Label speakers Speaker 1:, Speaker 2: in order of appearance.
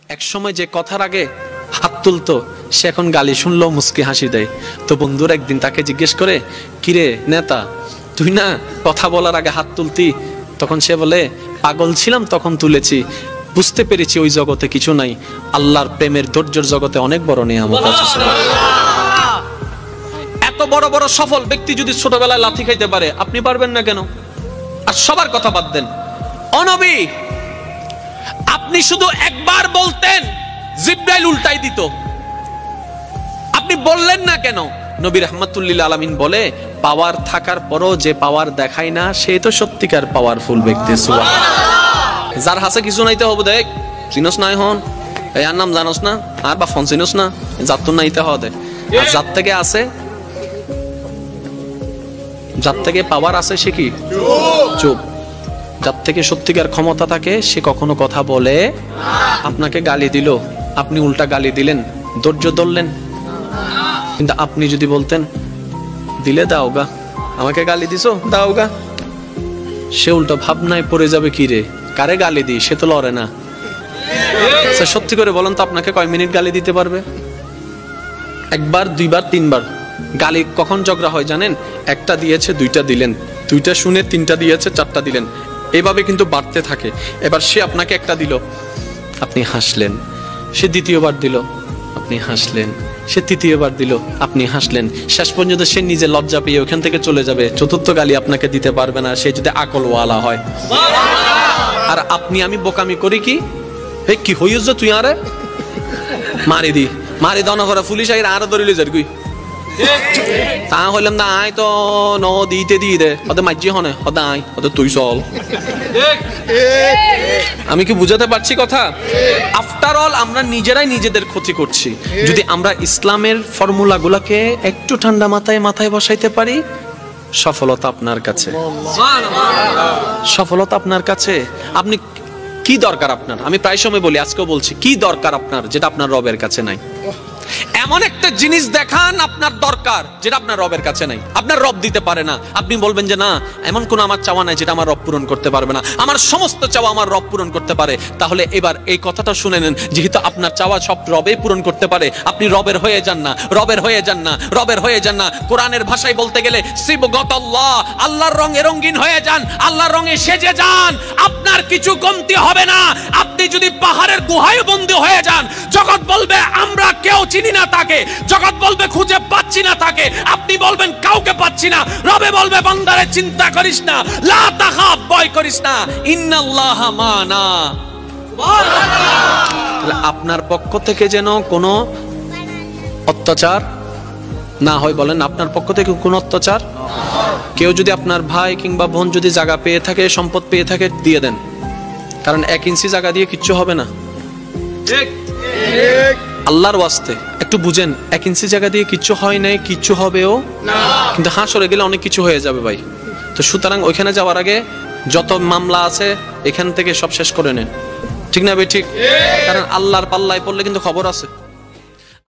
Speaker 1: এক সময় যে কথার আগে হাত তুলতো সে এখন গালি শুনলো মুস্কি হাসি দেয়। তো বন্ধুর একদিন তাকে জিজ্ঞেস করে, কিরে নেতা, তুই না কথা বলার আগে হাত তুলতি? তখন সে বলে, পাগল ছিলাম তখন তুলেছি, বুঝতে পেরেছি ওই জগতে কিছু নাই, আল্লাহর প্রেমের ধৈর্যের জগতে অনেক বড় নিয়ামত আছে। এত বড় বড় সফল ব্যক্তি যদি ছোটবেলায় লাথি খাইতে পারে, আপনি পারবেন না কেন? আর সবার কথা বাদ দেন, ও নবী, আপনি শুধু একবার বলতেন জিবরাইল উল্টাই দিত, আপনি বললেন না কেন? নবী রাহমাতুল লিল আলামিন বলে, পাওয়ার থাকার পরও যে পাওয়ার দেখায় না সে তো সত্যিকার পাওয়ারফুল ব্যক্তি। সুবহানাল্লাহ। যার হাসে কিছু নাইতে হবে, দেখ চিনস না এখন এর নাম জানোস না, আর বা ফোন চিনস না, যার তো নাইতে হবে। আর যার থেকে আছে, যার থেকে পাওয়ার আছে সে কি চুপ। যার থেকে সত্যিকার ক্ষমতা থাকে সে কখনো কথা বলে। আপনাকে গালি দিল, আপনি উল্টা গালি দিলেন, ধৈর্য ধরলেন। কিন্তু আপনি যদি বলতেন, দিলে দাও গা, আমাকে গালি দিছো দাও গা, সে উল্টা ভাবনায় পড়ে যাবে, কি রে কারে গালি দিই, সে তো লড়ে না। সত্যি করে বলেন তো, আপনাকে কয় মিনিট গালি দিতে পারবে? একবার, দুইবার, তিনবার। গালি কখন ঝগড়া হয় জানেন? একটা দিয়েছে দুইটা দিলেন, দুইটা শুনে তিনটা দিয়েছে চারটা দিলেন, এভাবে কিন্তু বাড়তে থাকে। এবার সে আপনাকে একটা দিল, আপনি হাসলেন, সে দ্বিতীয়বার দিল, আপনি হাসলেন, সে তৃতীয়বার দিল, আপনি হাসলেন, শেষ পর্যন্ত সে নিজে লজ্জা পেয়ে ওখান থেকে চলে যাবে। চতুর্থ গালি আপনাকে দিতে পারবে না, সে যদি আকলওয়ালা হয়। আর আপনি আমি বোকামি করি কি, হে কি হইছ তুই আরে মারি দি, মারি দাও না করে পুলিশ আইরা আরো ধরিলে যার গুই, তা হইলাম না আয় তো ন দিতে দিয়ে দে, ওদের মাঝি হনে ওদের আয়, ওদের তুই চল। আমি কি বুঝাতে পারছি কথা? আফটার অল আমরা নিজেরাই নিজেদের ক্ষতি করছি। যদি আমরা ইসলামের ফর্মুলা গুলাকে একটু ঠান্ডা মাথায় মাথায় বসাইতে পারি, সফলতা আপনার কাছে, সফলতা আপনার কাছে। আপনি কি দরকার আপনার? আমি প্রায় সময় বলি, আজকেও বলছি, কি দরকার আপনার যেটা আপনার রবের কাছে নাই? এমন একটা জিনিস দেখান আপনার দরকার যেটা আপনার রবের কাছে নাই, আপনার রব দিতে পারে না। আপনি বলবেন যে না, এমন কোন আমার চাওয়া নাই যেটা আমার রব পূরণ করতে পারবে না, আমার সমস্ত চাওয়া আমার রব পূরণ করতে পারে। তাহলে এবার এই কথাটা শুনে নেন, যেহেতু আপনার চাওয়া সব রবে পূরণ করতে পারে, আপনি রবের হয়ে যান না, রবের হয়ে যান না, রবের হয়ে যান না। কোরআনের ভাষায় বলতে গেলে সিবগাতাল্লাহ, আল্লাহর রঙে রঙিন হয়ে যান, আল্লাহর রঙে সেজে যান, আপনার কিছু কমতি হবে না। আপনি যদি পাহাড়ের গুহায় বন্দী হয়ে যান, জগৎ বলবে আমরা কেউ চিনি না তাকে, জগৎ বলবে খুঁজে পাচ্ছি না তাকে, আপনি বলবেন কাউকে পাচ্ছি না, রবে বলবে বান্দারে চিন্তা করিস না, লা তাখাফ, ভয় করিস না, ইন্নাল্লাহা মানা। সুবহানাল্লাহ। আপনার পক্ষ থেকে যেন কোনো অত্যাচার না হয়। বলেন, আপনার পক্ষ থেকে কোনো অত্যাচার? কেউ যদি আপনার ভাই কিংবা বোন যদি জায়গা পেয়ে থাকে, সম্পদ পেয়ে থাকে, দিয়ে দেন, কারণ 1 ইঞ্চি জায়গা দিয়ে কিচ্ছু হবে না। ঠিক ঠিক। আল্লাহর ওয়াস্তে একটু বুঝেন, 1 ইঞ্চি জায়গা দিয়ে কিচ্ছু হয় নাই, কিচ্ছু হবেও না, কিন্তু হাসরে গেলে অনেক কিছু হয়ে যাবে ভাই। তো সুতরাং ওইখানে যাওয়ার আগে যত মামলা আছে এখান থেকে সব শেষ করে নেন, ঠিক না ভাই? ঠিক। কারণ আল্লাহর পাল্লায় পড়লে কিন্তু খবর আছে।